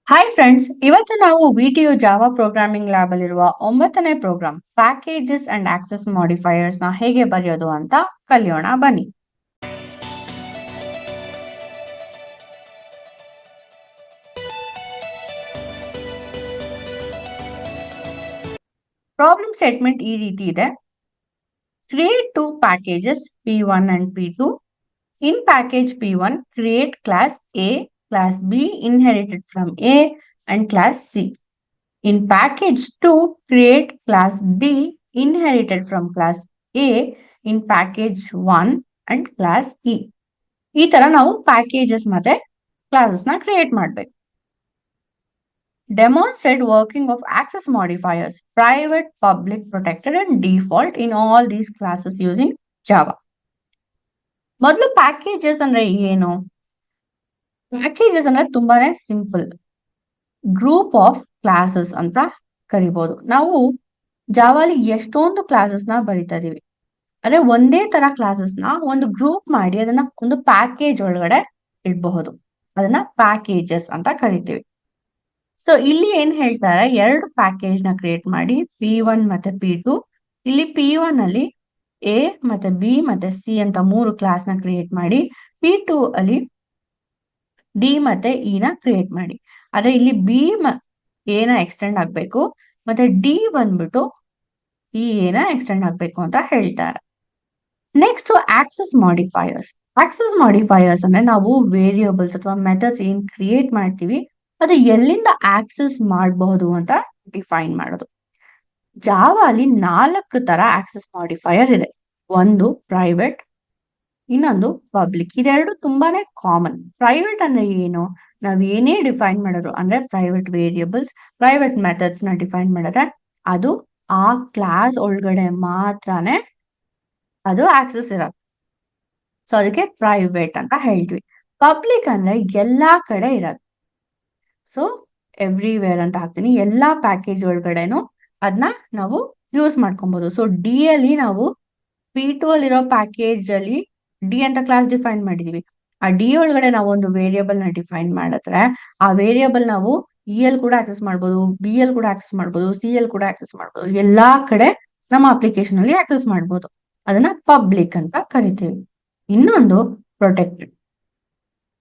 Hi friends, ಇವತ್ತು ನಾವು VTU Java programming lab ಅಲ್ಲಿರುವ 9ನೇ program packages and access modifiers ನ ಹೇಗೆ ಬರೆಯೋದು ಅಂತ ಕಲಿಯೋಣ ಬನ್ನಿ. ಪ್ರಾಬ್ಲಮ್ ಸ್ಟೇಟ್ಮೆಂಟ್ ಈ ರೀತಿ ಇದೆ. Create two packages P1 and P2. In package P1, create class A, class B inherited from A and class C. In package 2, create class D inherited from class A in package 1 and class E. ಈ ತರ ನಾವು packages ಮತ್ತೆ classes ನ create ಮಾಡಬೇಕು. Demonstrate working of access modifiers, private, public, protected and default in all these classes using Java. ಮೊದಲು packages ಅಂದ್ರೆ ಏನು? Packages ಅಂದ್ರೆ ತುಂಬಾನೇ ಸಿಂಪಲ್. ಗ್ರೂಪ್ ಆಫ್ ಕ್ಲಾಸಸ್ ಅಂತ ಕರಿಬಹುದು. ನಾವು ಜಾವಾಲಿ ಎಷ್ಟೊಂದು ಕ್ಲಾಸಸ್ ನ ಬರಿತಾ ಇದೀವಿ. ಅಂದ್ರೆ ಒಂದೇ ತರ ಕ್ಲಾಸಸ್ ನ ಒಂದು ಗ್ರೂಪ್ ಮಾಡಿ ಅದನ್ನ ಒಂದು ಪ್ಯಾಕೇಜ್ ಒಳಗಡೆ ಇಡಬಹುದು. ಅದನ್ನ ಪ್ಯಾಕೇಜಸ್ ಅಂತ ಕರಿತೀವಿ. ಸೊ ಇಲ್ಲಿ ಏನ್ ಹೇಳ್ತಾರೆ, ಎರಡು ಪ್ಯಾಕೇಜ್ ನ ಕ್ರಿಯೇಟ್ ಮಾಡಿ P1 ಮತ್ತೆ P2. ಇಲ್ಲಿ P1 ಅಲ್ಲಿ A ಮತ್ತೆ B ಮತ್ತೆ C ಅಂತ ಮೂರು ಕ್ಲಾಸ್ ನ ಕ್ರಿಯೇಟ್ ಮಾಡಿ, P2 ಅಲ್ಲಿ D ಮತ್ತೆ E ನ ಕ್ರಿಯೇಟ್ ಮಾಡಿ. ಆದ್ರೆ ಇಲ್ಲಿ B A ನ ಎಕ್ಸ್ಟೆಂಡ್ ಆಗ್ಬೇಕು ಮತ್ತೆ D ಬಂದ್ಬಿಟ್ಟು E A ನ ಎಕ್ಸ್ಟೆಂಡ್ ಆಗ್ಬೇಕು ಅಂತ ಹೇಳ್ತಾರೆ. Next access modifiers. Access modifiers ಅಂದ್ರೆ ನಾವು ವೇರಿಯೇಬಲ್ಸ್ ಅಥವಾ ಮೆಥಡ್ಸ್ ಏನ್ ಕ್ರಿಯೇಟ್ ಮಾಡ್ತೀವಿ ಅದು ಎಲ್ಲಿಂದ ಆಕ್ಸೆಸ್ ಮಾಡಬಹುದು ಅಂತ ಡಿಫೈನ್ ಮಾಡೋದು. ಜಾವಾಲಿ 4 ತರ ಆಕ್ಸೆಸ್ ಮಾಡಿಫೈಯರ್ ಇದೆ. ಒಂದು ಪ್ರೈವೇಟ್, ಇನ್ನೊಂದು ಪಬ್ಲಿಕ್. ಇದೆರಡು ತುಂಬಾನೇ ಕಾಮನ್. ಪ್ರೈವೇಟ್ ಅಂದ್ರೆ ಏನು? ನಾವ್ ಏನೇ ಡಿಫೈನ್ ಮಾಡಿದ್ರು ಅಂದ್ರೆ ಪ್ರೈವೇಟ್ ವೇರಿಯೇಬಲ್ಸ್, ಪ್ರೈವೇಟ್ ಮೆಥಡ್ಸ್ ನ ಡಿಫೈನ್ ಮಾಡಿದ್ರೆ ಅದು ಆ ಕ್ಲಾಸ್ ಒಳಗಡೆ ಮಾತ್ರನೇ ಅದು ಆಕ್ಸೆಸ್ ಇರೋದು. ಸೊ ಅದಕ್ಕೆ ಪ್ರೈವೇಟ್ ಅಂತ ಹೇಳ್ತೀವಿ. ಪಬ್ಲಿಕ್ ಅಂದ್ರೆ ಎಲ್ಲಾ ಕಡೆ ಇರೋದು. ಸೊ ಎವ್ರಿವೇರ್ ಅಂತ ಹಾಕ್ತೀನಿ. ಎಲ್ಲಾ ಪ್ಯಾಕೇಜ್ ಒಳಗಡೆನು ಅದನ್ನ ನಾವು ಯೂಸ್ ಮಾಡ್ಕೊಬಹುದು. ಸೊ ಡಿ ಅಲ್ಲಿ ನಾವು P2 ಅಲ್ಲಿರೋ ಪ್ಯಾಕೇಜ್ ಅಲ್ಲಿ ಡಿ ಅಂತ ಕ್ಲಾಸ್ ಡಿಫೈನ್ ಮಾಡಿದೀವಿ. ಆ ಡಿ ಒಳಗಡೆ ನಾವು ಒಂದು ವೇರಿಯೇಬಲ್ ನ ಡಿಫೈನ್ ಮಾಡಿದ್ರೆ ಆ ವೇರಿಯೇಬಲ್ ನಾವು ಇ ಎಲ್ ಕೂಡ ಆಕ್ಸೆಸ್ ಮಾಡ್ಬೋದು, ಬಿ ಎಲ್ ಕೂಡ ಆಕ್ಸೆಸ್ ಮಾಡ್ಬೋದು, ಸಿ ಎಲ್ ಕೂಡ ಆಕ್ಸೆಸ್ ಮಾಡ್ಬೋದು. ಎಲ್ಲಾ ಕಡೆ ನಮ್ಮ ಅಪ್ಲಿಕೇಶನ್ ಅಲ್ಲಿ ಆಕ್ಸೆಸ್ ಮಾಡ್ಬೋದು. ಅದನ್ನ ಪಬ್ಲಿಕ್ ಅಂತ ಕರಿತೀವಿ. ಇನ್ನೊಂದು ಪ್ರೊಟೆಕ್ಟೆಡ್.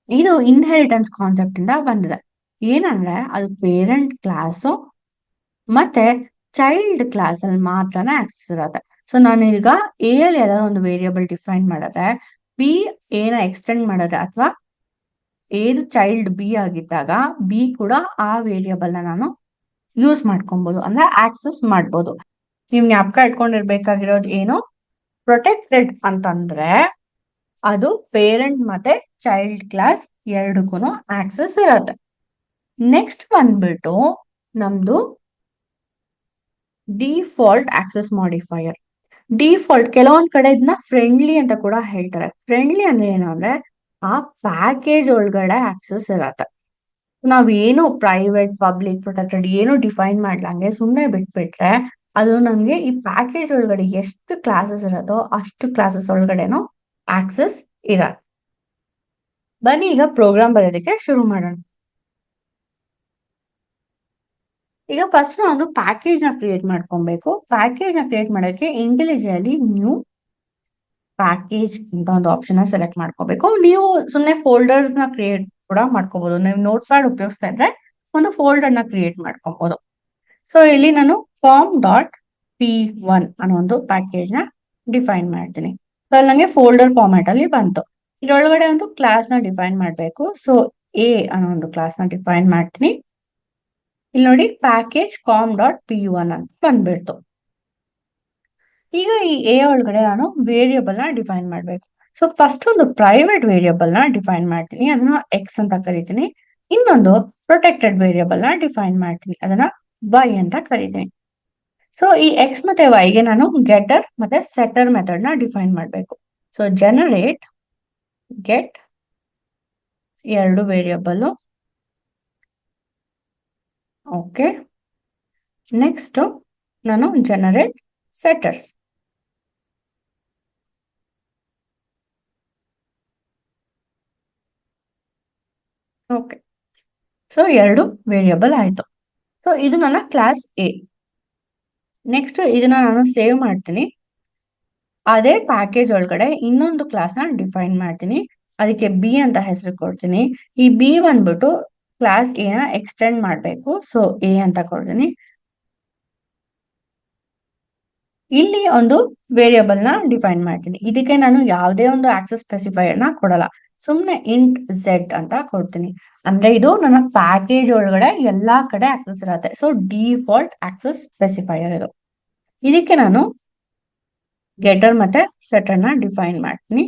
ಇದು ಇನ್ಹೆರಿಟೆನ್ಸ್ ಕಾನ್ಸೆಪ್ಟ್ ಇಂದ ಬಂದಿದೆ. ಏನಂದ್ರೆ ಅದು ಪೇರೆಂಟ್ ಕ್ಲಾಸ್ ಮತ್ತೆ ಚೈಲ್ಡ್ ಕ್ಲಾಸ್ ಅಲ್ಲಿ ಮಾತ್ರನೇ ಆಕ್ಸೆಸ್ ಇರುತ್ತೆ. ಸೊ ನಾನು ಈಗ ಎ ಅಲ್ಲಿ ಯಾವ್ದಾದ್ರು ಒಂದು ವೇರಿಯೇಬಲ್ ಡಿಫೈನ್ ಮಾಡಿದ್ರೆ ಬಿ ಏನ ಎಕ್ಸ್ಟೆಂಡ್ ಮಾಡಿದ್ರೆ ಅಥವಾ ಏದು ಚೈಲ್ಡ್ ಬಿ ಆಗಿದ್ದಾಗ ಬಿ ಕೂಡ ಆ ವೇರಿಯೇಬಲ್ ನ ನಾನು ಯೂಸ್ ಮಾಡ್ಕೊಬಹುದು, ಅಂದ್ರೆ ಆಕ್ಸೆಸ್ ಮಾಡ್ಬೋದು. ನೀವು ಜ್ಞಾಪಕ ಇಟ್ಕೊಂಡಿರ್ಬೇಕಾಗಿರೋದು ಏನು? ಪ್ರೊಟೆಕ್ಟೆಡ್ ಅಂತಂದ್ರೆ ಅದು ಪೇರೆಂಟ್ ಮತ್ತೆ ಚೈಲ್ಡ್ ಕ್ಲಾಸ್ ಎರಡಕ್ಕೂ ಆಕ್ಸೆಸ್ ಇರುತ್ತೆ. ನೆಕ್ಸ್ಟ್ ಬಂದ್ಬಿಟ್ಟು ನಮ್ದು ಡಿಫಾಲ್ಟ್ ಆಕ್ಸೆಸ್ ಮಾಡಿಫೈಯರ್. ಡಿಫಾಲ್ಟ್ ಕೆಲವೊಂದ್ ಕಡೆ ಇದನ್ನ ಫ್ರೆಂಡ್ಲಿ ಅಂತ ಕೂಡ ಹೇಳ್ತಾರೆ. ಫ್ರೆಂಡ್ಲಿ ಅಂದ್ರೆ ಏನು ಅಂದ್ರೆ ಆ ಪ್ಯಾಕೇಜ್ ಒಳಗಡೆ ಆಕ್ಸೆಸ್ ಇರತ್ತೆ. ನಾವ್ ಏನು ಪ್ರೈವೇಟ್, ಪಬ್ಲಿಕ್, ಪ್ರೊಟೆಕ್ಟೆಡ್ ಏನು ಡಿಫೈನ್ ಮಾಡ್ಲಂಗೆ ಸುಮ್ನೆ ಬಿಟ್ಬಿಟ್ರೆ ಅದು ನಮ್ಗೆ ಈ ಪ್ಯಾಕೇಜ್ ಒಳಗಡೆ ಎಷ್ಟು ಕ್ಲಾಸಸ್ ಇರೋದೋ ಅಷ್ಟು ಕ್ಲಾಸಸ್ ಒಳಗಡೆನೂ ಆಕ್ಸೆಸ್ ಇರತ್ತೆ. ಬನ್ನಿ ಈಗ ಪ್ರೋಗ್ರಾಮ್ ಬರೆಯೋದಕ್ಕೆ ಶುರು ಮಾಡೋಣ. ಈಗ ಫಸ್ಟ್ ನಾವು ಪ್ಯಾಕೇಜ್ ನ ಕ್ರಿಯೇಟ್ ಮಾಡ್ಕೊಬೇಕು. ಪ್ಯಾಕೇಜ್ ನ ಕ್ರಿಯೇಟ್ ಮಾಡೋಕೆ ಇಂಟೆಲಿಜೆ ಅಲ್ಲಿ ನ್ಯೂ ಪ್ಯಾಕೇಜ್ ಅಂತ ಒಂದು ಆಪ್ಷನ್ ಸೆಲೆಕ್ಟ್ ಮಾಡ್ಕೋಬೇಕು. ನೀವು ಸುಮ್ನೆ ಫೋಲ್ಡರ್ಸ್ ನ ಕ್ರಿಯೇಟ್ ಕೂಡ ಮಾಡ್ಕೋಬಹುದು. ನೀವು ನೋಟ್ ಪ್ಯಾಡ್ ಉಪಯೋಗಿಸ್ತಾ ಇದ್ರೆ ಒಂದು ಫೋಲ್ಡರ್ ನ ಕ್ರಿಯೇಟ್ ಮಾಡ್ಕೋಬಹುದು. ಸೊ ಇಲ್ಲಿ ನಾನು form.p1 ಅನ್ನೋ ಒಂದು ಪ್ಯಾಕೇಜ್ ನ ಡಿಫೈನ್ ಮಾಡ್ತೀನಿ. ಸೊ ಅಲ್ಲಿ ನಂಗೆ ಫೋಲ್ಡರ್ ಫಾರ್ಮ್ಯಾಟ್ ಅಲ್ಲಿ ಬಂತು. ಇದರೊಳಗಡೆ ಒಂದು ಕ್ಲಾಸ್ ನ ಡಿಫೈನ್ ಮಾಡಬೇಕು. ಸೊ ಎ ಅನ್ನೋ ಒಂದು ಕ್ಲಾಸ್ ನ ಡಿಫೈನ್ ಮಾಡ್ತೀನಿ. ಇಲ್ಲಿ ನೋಡಿ ಪ್ಯಾಕೇಜ್ com.p1 ಅಂತ ಬಂದ್ಬಿಡ್ತು. ಈಗ ಈ ಎ ಒಳಗಡೆ ನಾನು ವೇರಿಯೇಬಲ್ ನ ಡಿಫೈನ್ ಮಾಡ್ಬೇಕು. ಸೊ ಫಸ್ಟ್ ಒಂದು ಪ್ರೈವೇಟ್ ವೇರಿಯೇಬಲ್ ನ ಡಿಫೈನ್ ಮಾಡ್ತೀನಿ, ಅದನ್ನ ಎಕ್ಸ್ ಅಂತ ಕರಿತೀನಿ. ಇನ್ನೊಂದು ಪ್ರೊಟೆಕ್ಟೆಡ್ ವೇರಿಯೇಬಲ್ ನ ಡಿಫೈನ್ ಮಾಡ್ತೀನಿ, ಅದನ್ನ ವೈ ಅಂತ ಕರಿತೀನಿ. ಸೊ ಈ ಎಕ್ಸ್ ಮತ್ತೆ ವೈಗೆ ನಾನು ಗೆಟರ್ ಮತ್ತೆ ಸೆಟರ್ ಮೆಥಡ್ ನ ಡಿಫೈನ್ ಮಾಡ್ಬೇಕು. ಸೊ ಜನರೇಟ್ ಗೆಟ್ ಎರಡು ವೇರಿಯೇಬಲ್. ಓಕೆ, ನೆಕ್ಸ್ಟ್ ನಾನು generate setters. Okay, so 2 variable ಆಯ್ತು. ಸೊ ಇದು ನನ್ನ ಕ್ಲಾಸ್ ಎ. ನೆಕ್ಸ್ಟ್ ಇದನ್ನ ನಾನು ಸೇವ್ ಮಾಡ್ತೀನಿ. ಅದೇ ಪ್ಯಾಕೇಜ್ ಒಳಗಡೆ ಇನ್ನೊಂದು ಕ್ಲಾಸ್ ನ ಡಿಫೈನ್ ಮಾಡ್ತೀನಿ. ಅದಕ್ಕೆ ಬಿ ಅಂತ ಹೆಸರು ಕೊಡ್ತೀನಿ. ಈ ಬಿ ಬಂದ್ಬಿಟ್ಟು ಕ್ಲಾಸ್ ಎ ನ ಎಕ್ಸ್ಟೆಂಡ್ ಮಾಡಬೇಕು. ಸೊ ಎ ಅಂತ ಕೊಡ್ತೀನಿ. ಇಲ್ಲಿ ಒಂದು ವೇರಿಯಬಲ್ ನ ಡಿಫೈನ್ ಮಾಡ್ತೀನಿ. ಇದಕ್ಕೆ ನಾನು ಯಾವುದೇ ಒಂದು ಆಕ್ಸೆಸ್ ಸ್ಪೆಸಿಫೈಯರ್ ನ ಕೊಡಲ್ಲ. ಸುಮ್ನೆ ಇಂಟ್ ಝೆಡ್ ಅಂತ ಕೊಡ್ತೀನಿ. ಅಂದ್ರೆ ಇದು ನನ್ನ ಪ್ಯಾಕೇಜ್ ಒಳಗಡೆ ಎಲ್ಲಾ ಕಡೆ ಆಕ್ಸೆಸ್ ಇರುತ್ತೆ. ಸೊ ಡಿಫಾಲ್ಟ್ ಆಕ್ಸೆಸ್ ಸ್ಪೆಸಿಫೈಯರ್ ಇದು. ಇದಕ್ಕೆ ನಾನು ಗೆಟರ್ ಮತ್ತೆ ಸೆಟರ್ ನ ಡಿಫೈನ್ ಮಾಡ್ತೀನಿ.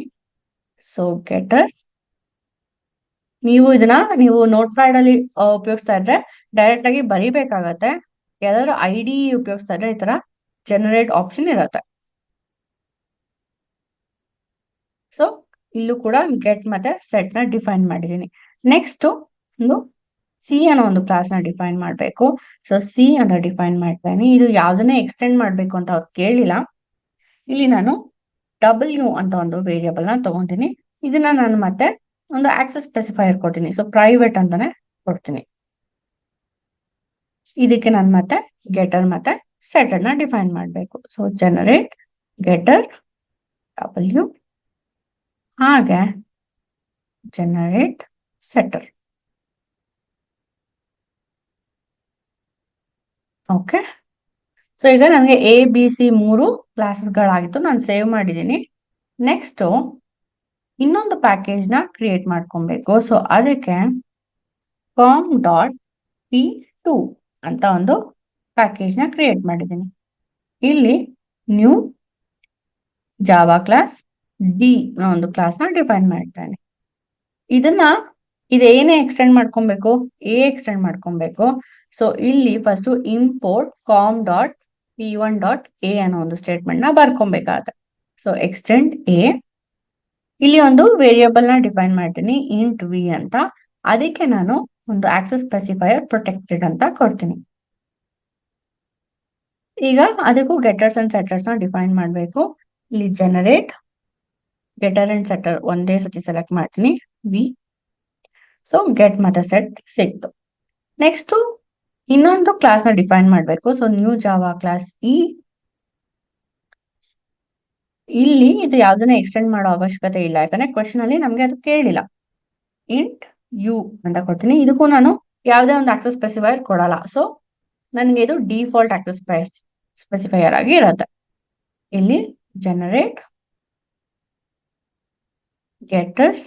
ಸೊ ಗೆಟರ್, ನೀವು ನೋಟ್ ಪ್ಯಾಡ್ ಅಲ್ಲಿ ಉಪಯೋಗಿಸ್ತಾ ಇದ್ರೆ ಡೈರೆಕ್ಟ್ ಆಗಿ ಬರಿಬೇಕಾಗತ್ತೆ. ಯಾವ್ದಾದ್ರು ಐಡಿ ಉಪಯೋಗಿಸ್ತಾ ಇದ್ರೆ ಈ ತರ ಜನರೇಟ್ ಆಪ್ಷನ್ ಇರುತ್ತೆ. ಸೊ ಇಲ್ಲೂ ಕೂಡ ಗೆಟ್ ಮತ್ತೆ ಸೆಟ್ ನ ಡಿಫೈನ್ ಮಾಡಿದೀನಿ. ನೆಕ್ಸ್ಟ್ ಒಂದು ಸಿ ಅನ್ನೋ ಒಂದು ಕ್ಲಾಸ್ ನ ಡಿಫೈನ್ ಮಾಡಬೇಕು. ಸೊ ಸಿ ಅಂತ ಡಿಫೈನ್ ಮಾಡ್ತೀನಿ. ಇದು ಯಾವ್ದನ್ನೇ ಎಕ್ಸ್ಟೆಂಡ್ ಮಾಡ್ಬೇಕು ಅಂತ ಅವ್ರು ಕೇಳಿಲ್ಲ. ಇಲ್ಲಿ ನಾನು ಡಬ್ಲ್ಯೂ ಅಂತ ಒಂದು ವೇರಿಯಬಲ್ ನ ತಗೊಂತೀನಿ. ಇದನ್ನ ನಾನು ಮತ್ತೆ ಒಂದು ಆಕ್ಸೆಸ್ ಸ್ಪೆಸಿಫೈಯರ್ ಕೊಡ್ತೀನಿ. ಸೊ ಪ್ರೈವೇಟ್ ಅಂತಾನೆ ಕೊಡ್ತೀನಿ. ಇದಕ್ಕೆ ನಾನು ಮತ್ತೆ ಗೆಟರ್ ಮತ್ತೆ ಸೆಟರ್ ನ ಡಿಫೈನ್ ಮಾಡಬೇಕು. ಸೊ ಜನರೇಟ್ ಗೆಟರ್ ಡಬ್ಲ್ಯೂ ಹಾಗೆ ಜನರೇಟ್ ಸೆಟರ್. ಓಕೆ. ಸೊ ಈಗ ನನಗೆ ಎ ಬಿ ಸಿ 3 ಕ್ಲಾಸಸ್ಗಳಾಗಿತ್ತು. ನಾನು ಸೇವ್ ಮಾಡಿದ್ದೀನಿ. ನೆಕ್ಸ್ಟ್ ಇನ್ನೊಂದು ಪ್ಯಾಕೇಜ್ ನ ಕ್ರಿಯೇಟ್ ಮಾಡ್ಕೊಬೇಕು. ಸೊ ಅದಕ್ಕೆ ಕಾಮ್ ಡಾಟ್ p2 ಅಂತ ಒಂದು ಪ್ಯಾಕೇಜ್ ನ ಕ್ರಿಯೇಟ್ ಮಾಡಿದ್ದೀನಿ. ಇಲ್ಲಿ ನ್ಯೂ ಜಾವಾ ಕ್ಲಾಸ್ ಡಿ ಒಂದು ಕ್ಲಾಸ್ ನ ಡಿಫೈನ್ ಮಾಡ್ತಾನೆ. ಇದೇನೇ ಎಕ್ಸ್ಟೆಂಡ್ ಮಾಡ್ಕೊಬೇಕು, ಎ ಎಕ್ಸ್ಟೆಂಡ್ ಮಾಡ್ಕೊಬೇಕು. ಸೊ ಇಲ್ಲಿ first import com dot p1 dot A ಅನ್ನೋ ಒಂದು ಸ್ಟೇಟ್ಮೆಂಟ್ ನ ಬರ್ಕೊಬೇಕಾಗತ್ತೆ. So extend A. ಇಲ್ಲಿ ಒಂದು ವೇರಿಯಬಲ್ ನ ಡಿಫೈನ್ ಮಾಡ್ತೀನಿ ಇಂಟ್ ವಿ ಅಂತ. ಅದಕ್ಕೆ ನಾನು ಒಂದು ಆಕ್ಸೆಸ್ ಸ್ಪೆಸಿಫೈಯರ್ ಪ್ರೊಟೆಕ್ಟೆಡ್ ಅಂತ ಕೊಡ್ತೀನಿ. ಈಗ ಅದಕ್ಕೂ ಗೆಟರ್ಸ್ ಅಂಡ್ ಸೆಟರ್ಸ್ ನ ಡಿಫೈನ್ ಮಾಡಬೇಕು. ಇಲ್ಲಿ ಜನರೇಟ್ ಗೆಟರ್ ಅಂಡ್ ಸೆಟರ್ ಒಂದೇ ಸತಿ ಸೆಲೆಕ್ಟ್ ಮಾಡ್ತೀನಿ ವಿ. ಸೊ ಗೆಟ್ ಮತ್ತೆ ಸೆಟ್ ಸಿಕ್ತು. ನೆಕ್ಸ್ಟ್ ಇನ್ನೊಂದು ಕ್ಲಾಸ್ ನ ಡಿಫೈನ್ ಮಾಡಬೇಕು. ಸೊ ನ್ಯೂ ಜಾವಾ ಕ್ಲಾಸ್ ಇಲ್ಲಿ ಇದು ಯಾವ್ದನ್ನ ಎಕ್ಸ್ಟೆಂಡ್ ಮಾಡೋ ಅವಶ್ಯಕತೆ ಇಲ್ಲ, ಯಾಕಂದ್ರೆ ಕ್ವೆಶನ್ ಅಲ್ಲಿ ನಮ್ಗೆ ಅದು ಕೇಳಿಲ್ಲ. ಇಂಟ್ ಯು ಅಂತ ಕೊಡ್ತೀನಿ. ಇದಕ್ಕೂ ನಾನು ಯಾವುದೇ ಒಂದು ಆಕ್ಸೆಸ್ ಸ್ಪೆಸಿಫೈಯರ್ ಕೊಡಲ್ಲ. ಸೊ ನನಗೆ ಇದು ಡಿಫಾಲ್ಟ್ ಆಕ್ಸೆಸ್ ಸ್ಪೆಸಿಫೈಯರ್ ಆಗಿ ಇರುತ್ತೆ. ಇಲ್ಲಿ ಜನರೇಟ್ ಗೆಟರ್ಸ್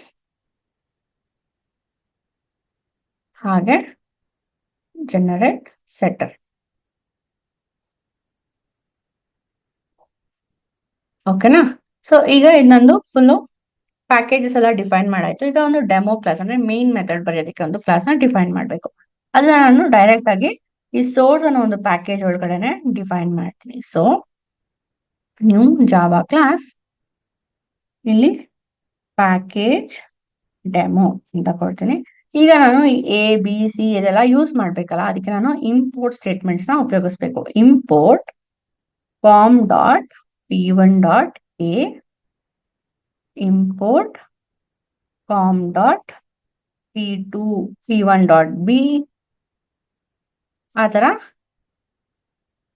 ಹಾಗೆ ಜನರೇಟ್ ಸೆಟರ್. ಓಕೆನಾ? ಸೊ ಈಗ ಇನ್ನೊಂದು ಫುಲ್ಲು ಪ್ಯಾಕೇಜಸ್ ಎಲ್ಲ ಡಿಫೈನ್ ಮಾಡಾಯ್ತು. ಈಗ ಒಂದು ಡೆಮೋ ಕ್ಲಾಸ್ ಅಂದ್ರೆ ಮೇನ್ ಮೆಥಡ್ ಬರೆಯೋದಕ್ಕೆ ಒಂದು ಕ್ಲಾಸ್ ನ ಡಿಫೈನ್ ಮಾಡಬೇಕು. ಅದನ್ನ ನಾನು ಡೈರೆಕ್ಟ್ ಆಗಿ ಈ ಸೋರ್ಸ್ ಅನ್ನೋ ಒಂದು ಪ್ಯಾಕೇಜ್ ಒಳಗಡೆನೆ ಡಿಫೈನ್ ಮಾಡ್ತೀನಿ. ಸೊ ನ್ಯೂ ಜಾವಾ ಕ್ಲಾಸ್, ಇಲ್ಲಿ ಪ್ಯಾಕೇಜ್ ಡೆಮೋ ಅಂತ ಕೊಡ್ತೀನಿ. ಈಗ ನಾನು ಎ ಬಿ ಸಿ ಇದೆಲ್ಲ ಯೂಸ್ ಮಾಡ್ಬೇಕಲ್ಲ, ಅದಕ್ಕೆ ನಾನು ಇಂಪೋರ್ಟ್ ಸ್ಟೇಟ್ಮೆಂಟ್ಸ್ ನ ಉಪಯೋಗಿಸ್ಬೇಕು. Import com dot p1 dot A, import com dot p1 dot B, ಆ ತರ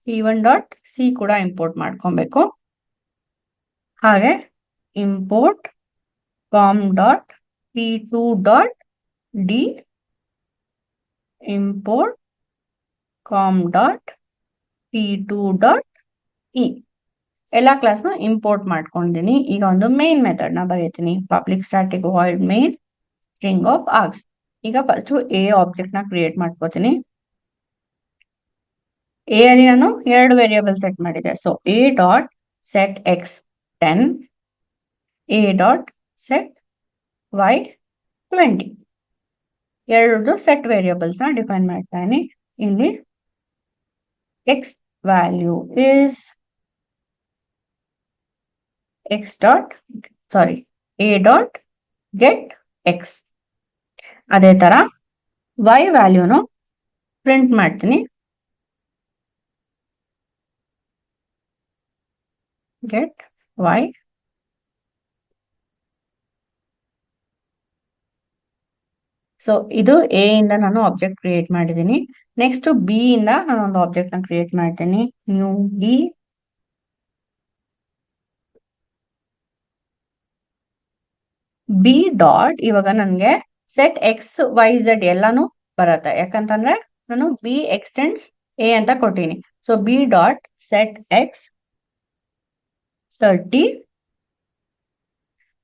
p1 ಡಾಟ್ ಸಿ ಕೂಡ ಇಂಪೋರ್ಟ್ ಮಾಡ್ಕೊಬೇಕು. ಹಾಗೆ import com dot p2 dot D, import com dot p2 dot E. ಎಲ್ಲಾ ಕ್ಲಾಸ್ ನ import ಮಾಡ್ಕೊಂಡಿನಿ. ಈಗ ಒಂದು ಮೇನ್ ಮೆಥಡ್ ನ ಬರೀತೀನಿ. Public static void main string of args. ಈಗ ಫಸ್ಟ್ ಎ ಆಬ್ಜೆಕ್ಟ್ ನ ಕ್ರಿಯೇಟ್ ಮಾಡ್ಕೋತೀನಿ. ಎ ಅಲ್ಲಿ ನಾನು 2 ವೇರಿಯಬಲ್ ಸೆಟ್ ಮಾಡಿದೆ. So A dot set X 10, A dot set Y 20. 2 set variables ನ ಡಿಫೈನ್ ಮಾಡ್ತಾನೆ. ಇಲ್ಲಿ X value is a dot get x. ಅದೇ ತರ y ವ್ಯಾಲ್ಯೂನು ಪ್ರಿಂಟ್ ಮಾಡ್ತೀನಿ. get y. ಸೊ ಸೊ ಇದು ಎ ಇಂದ ನಾನು ಆಬ್ಜೆಕ್ಟ್ ಕ್ರಿಯೇಟ್ ಮಾಡಿದ್ದೀನಿ. ನೆಕ್ಸ್ಟ್ ಬಿ ಇಂದ ನಾನು ಒಂದು ಆಬ್ಜೆಕ್ಟ್ ನ ಕ್ರಿಯೇಟ್ ಮಾಡ್ತೀನಿ. ನ್ಯೂ ಬಿ, ಬಿ ಡಾಟ್, ಇವಾಗ ನನ್ಗೆ ಸೆಟ್ ಎಕ್ಸ್ ವೈ ಝೆಡ್ ಎಲ್ಲಾನು ಬರುತ್ತೆ. ಯಾಕಂತಂದ್ರೆ ನಾನು ಬಿ ಎಕ್ಸ್ಟೆಂಡ್ಸ್ ಎ ಅಂತ ಕೊಟ್ಟಿನಿ. So B dot set X 30,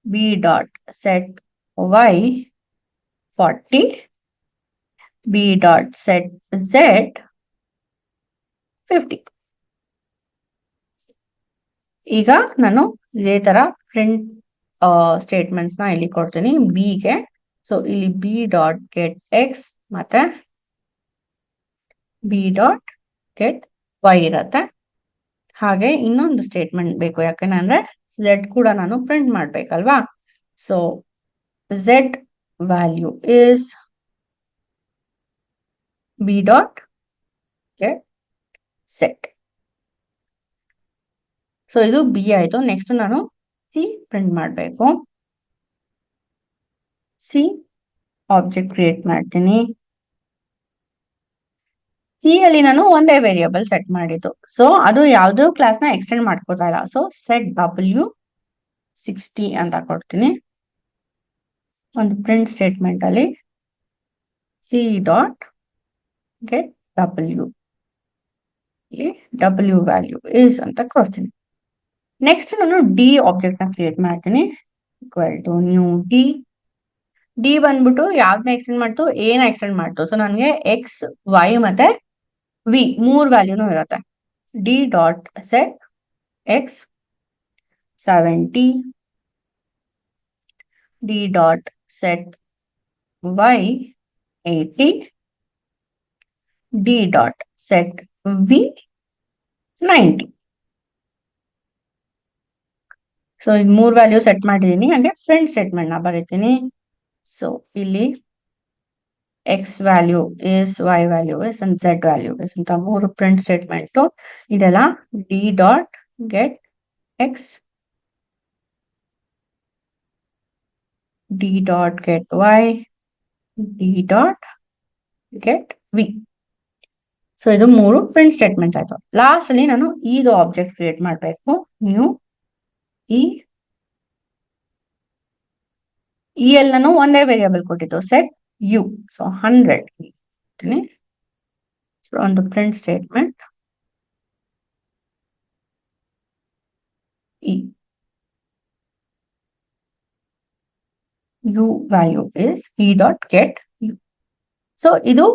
B dot set Y 40, B dot set Z 50. ಈಗ ನಾನು ಇದೇ ತರ ಪ್ರಿಂಟ್ ಸ್ಟೇಟ್ಮೆಂಟ್ಸ್ ನ ಇಲ್ಲಿ ಕೊಡ್ತೀನಿ ಬಿಗೆ. ಸೊ ಇಲ್ಲಿ ಬಿ ಡಾಟ್ ಗೆಟ್ ಎಕ್ಸ್ ಮತ್ತೆ ಬಿ ಡಾಟ್ ಗೆಟ್ ವೈ ಇರತ್ತೆ. ಹಾಗೆ ಇನ್ನೊಂದು ಸ್ಟೇಟ್ಮೆಂಟ್ ಬೇಕು, ಯಾಕಂದ್ರೆ ಝೆಡ್ ಕೂಡ ನಾನು ಪ್ರಿಂಟ್ ಮಾಡ್ಬೇಕಲ್ವಾ. So Z value is B dot get set. So ಇದು ಬಿ ಆಯ್ತು. ನೆಕ್ಸ್ಟ್ ನಾನು ಸಿ ಪ್ರಿಂಟ್ ಮಾಡಬೇಕು. ಸಿ ಆಬ್ಜೆಕ್ಟ್ ಕ್ರಿಯೇಟ್ ಮಾಡ್ತೀನಿ. ಸಿ ಅಲ್ಲಿ ನಾನು ಒಂದೇ ವೇರಿಯಬಲ್ ಸೆಟ್ ಮಾಡಿದ್ದು. ಸೊ ಅದು ಯಾವ್ದೋ ಕ್ಲಾಸ್ ನ ಎಕ್ಸ್ಟೆಂಡ್ ಮಾಡ್ಕೋತಾ ಇಲ್ಲ. ಸೊ ಸೆಟ್ W60 ಅಂತ ಕೊಡ್ತೀನಿ. ಒಂದು ಪ್ರಿಂಟ್ ಸ್ಟೇಟ್ಮೆಂಟ್ ಅಲ್ಲಿ ಸಿ ಡಾಟ್ ಗೆಟ್ W, ಇಲ್ಲಿ W ವ್ಯಾಲ್ಯೂ ಇಸ್ ಅಂತ ಕೊಡ್ತೀನಿ. ನೆಕ್ಸ್ಟ್ ನಾನು ಡಿ ಆಬ್ಜೆಕ್ಟ್ ನ ಕ್ರಿಯೇಟ್ ಮಾಡ್ತೀನಿ. Equal to new D. D ಬಂದ್ಬಿಟ್ಟು ಯಾವ್ದನ್ನ ಎಕ್ಸ್ಟೆಂಡ್ ಮಾಡ್ತು, ಏನ ಎಕ್ಸ್ಟೆಂಡ್ ಮಾಡ್ತು. ಸೊ ನನಗೆ ಎಕ್ಸ್ ವೈ ಮತ್ತೆ ವಿ 3 ವ್ಯಾಲ್ಯೂನು ಇರುತ್ತೆ. D dot set X 70, D dot set Y 80, D dot set V 90. So ಈಗ 3 ವ್ಯಾಲ್ಯೂ ಸೆಟ್ ಮಾಡಿದೀನಿ. ಹಾಗೆ ಪ್ರಿಂಟ್ ಸ್ಟೇಟ್ಮೆಂಟ್ ನ ಬರೀತೀನಿ. ಸೊ ಇಲ್ಲಿ X value is, Y value is and Z value is ಅಂತ 3 ಪ್ರಿಂಟ್ ಸ್ಟೇಟ್ಮೆಂಟ್. ಇದೆಲ್ಲ D dot get X, D dot get Y, D dot get V. So ಇದು 3 print statements ಆಯ್ತು. Last ಅಲ್ಲಿ ನಾನು ಇದು ಆಬ್ಜೆಕ್ಟ್ ಕ್ರಿಯೇಟ್ ಮಾಡಬೇಕು. New ಈ ಅಲ್ಲಿ ನಾನು ಒಂದೇ ವೇರಿಯಬಲ್ ಕೊಟ್ಟಿದ್ದು ಸೆಟ್ ಯು. ಸೊ 100 ಒಂದು ಪ್ರಿಂಟ್ ಸ್ಟೇಟ್ಮೆಂಟ್ ಈ you value is E dot get you. So ಇದು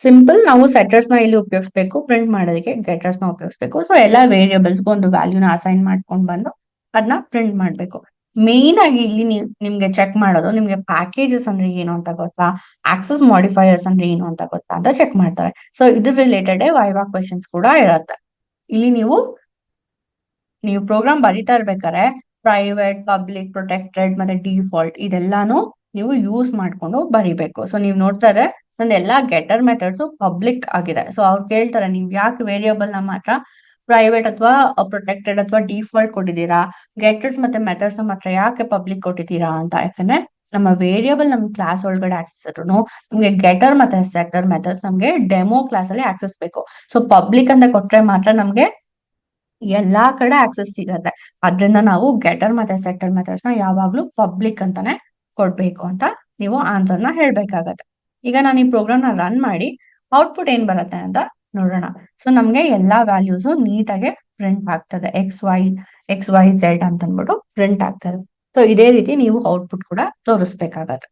ಸಿಂಪಲ್. ನಾವು ಸೆಟರ್ಸ್ ನ ಇಲ್ಲಿ ಉಪಯೋಗಿಸ್ಬೇಕು, ಪ್ರಿಂಟ್ ಮಾಡೋದಕ್ಕೆ ಗೆಟರ್ಸ್ ನ ಉಪಯೋಗಿಸ್ಬೇಕು. ಸೊ ಎಲ್ಲಾ ವೇರಿಯಬಲ್ಸ್ಗೂ ಒಂದು ವ್ಯಾಲ್ಯೂನ ಅಸೈನ್ ಮಾಡ್ಕೊಂಡು ಬಂದು ಅದನ್ನ ಪ್ರಿಂಟ್ ಮಾಡ್ಬೇಕು. ಮೇನ್ ಆಗಿ ಇಲ್ಲಿ ನಿಮ್ಗೆ ಚೆಕ್ ಮಾಡೋದು, ನಿಮ್ಗೆ ಪ್ಯಾಕೇಜಸ್ ಅಂದ್ರೆ ಏನು ಅಂತ ಗೊತ್ತಾ, ಆಕ್ಸೆಸ್ ಮಾಡಿಫೈಯರ್ಸ್ ಅಂದ್ರೆ ಏನು ಅಂತ ಗೊತ್ತಾ ಅಂತ ಚೆಕ್ ಮಾಡ್ತಾರೆ. ಸೊ ಇದ್ರ ರಿಲೇಟೆಡ್ ವೈವಾ ಕ್ವೆಶನ್ಸ್ ಕೂಡ ಇರುತ್ತೆ. ಇಲ್ಲಿ ನೀವು ಪ್ರೋಗ್ರಾಮ್ ಬರೀತಾ ಇರ್ಬೇಕಾದ್ರೆ ಪ್ರೈವೇಟ್, ಪಬ್ಲಿಕ್, ಪ್ರೊಟೆಕ್ಟೆಡ್ ಮತ್ತೆ ಡಿಫಾಲ್ಟ್ ಇದೆಲ್ಲಾನು ನೀವು ಯೂಸ್ ಮಾಡ್ಕೊಂಡು ಬರಿಬೇಕು. ಸೊ ನೀವು ನೋಡ್ತಾರೆ ನಂದು ಎಲ್ಲಾ ಗೆಟರ್ ಮೆಥಡ್ಸ್ ಪಬ್ಲಿಕ್ ಆಗಿದೆ. ಸೊ ಅವ್ರು ಕೇಳ್ತಾರೆ, ನೀವ್ ಯಾಕೆ ವೇರಿಯಬಲ್ ನ ಮಾತ್ರ ಪ್ರೈವೇಟ್ ಅಥವಾ ಪ್ರೊಟೆಕ್ಟೆಡ್ ಅಥವಾ ಡಿಫಾಲ್ಟ್ ಕೊಟ್ಟಿದ್ದೀರಾ, ಗೆಟರ್ಸ್ ಮತ್ತೆ ಮೆಥಡ್ಸ್ ಮಾತ್ರ ಯಾಕೆ ಪಬ್ಲಿಕ್ ಕೊಟ್ಟಿದ್ದೀರಾ ಅಂತ. ಯಾಕಂದ್ರೆ ನಮ್ಮ ವೇರಿಯಬಲ್ ನಮ್ ಕ್ಲಾಸ್ ಒಳಗಡೆ ಆಕ್ಸೆಸ್ ಇದ್ರು ನಮ್ಗೆ ಗೆಟರ್ ಮತ್ತೆ ಸೆಟರ್ ಮೆಥಡ್ಸ್ ನಮ್ಗೆ ಡೆಮೋ ಕ್ಲಾಸ್ ಅಲ್ಲಿ ಆಕ್ಸೆಸ್ ಬೇಕು. ಸೊ ಪಬ್ಲಿಕ್ ಅಂತ ಕೊಟ್ರೆ ಮಾತ್ರ ನಮ್ಗೆ ಎಲ್ಲಾ ಕಡೆ ಆಕ್ಸೆಸ್ ಸಿಗತ್ತೆ. ಅದ್ರಿಂದ ನಾವು ಗೆಟರ್ ಮತ್ತೆ ಸೆಟರ್ ಮೆಥಡ್ಸ್ ನ ಯಾವಾಗ್ಲೂ ಪಬ್ಲಿಕ್ ಅಂತಾನೆ ಕೊಡ್ಬೇಕು ಅಂತ ನೀವು ಆನ್ಸರ್ ನ ಹೇಳ್ಬೇಕಾಗತ್ತೆ. ಈಗ ನಾನು ಈ ಪ್ರೋಗ್ರಾಮ್ ನ ರನ್ ಮಾಡಿ ಔಟ್ಪುಟ್ ಏನ್ ಬರುತ್ತೆ ಅಂತ ನೋಡೋಣ. ಸೊ ನಮ್ಗೆ ಎಲ್ಲಾ ವ್ಯಾಲ್ಯೂಸ್ ನೀಟಾಗಿ ಪ್ರಿಂಟ್ ಆಗ್ತದೆ. ಎಕ್ಸ್ ವೈ ಝೆಡ್ ಅಂತ ಅಂದ್ಬಿಟ್ಟು ಪ್ರಿಂಟ್ ಆಗ್ತದೆ. ಸೊ ಇದೇ ರೀತಿ ನೀವು ಔಟ್ಪುಟ್ ಕೂಡ ತೋರಿಸ್ಬೇಕಾಗತ್ತೆ.